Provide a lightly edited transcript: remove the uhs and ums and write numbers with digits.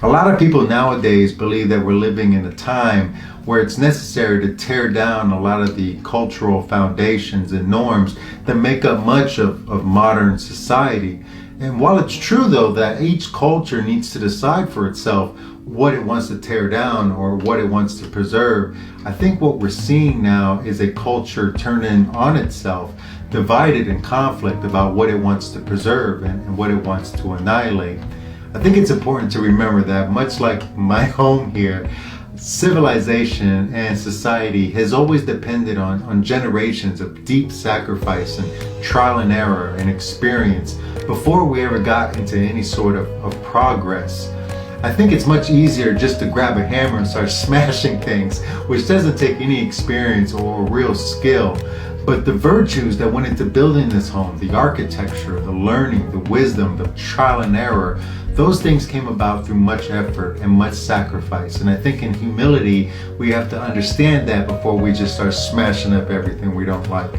A lot of people nowadays believe that we're living in a time where it's necessary to tear down a lot of the cultural foundations and norms that make up much of modern society. And while it's true, though, that each culture needs to decide for itself what it wants to tear down or what it wants to preserve, I think what we're seeing now is a culture turning on itself, divided in conflict about what it wants to preserve and what it wants to annihilate. I think it's important to remember that, much like my home here, civilization and society has always depended on generations of deep sacrifice and trial and error and experience before we ever got into any sort of progress. I think it's much easier just to grab a hammer and start smashing things, which doesn't take any experience or real skill. But the virtues that went into building this home, the architecture, the learning, the wisdom, the trial and error, those things came about through much effort and much sacrifice. And I think in humility, we have to understand that before we just start smashing up everything we don't like.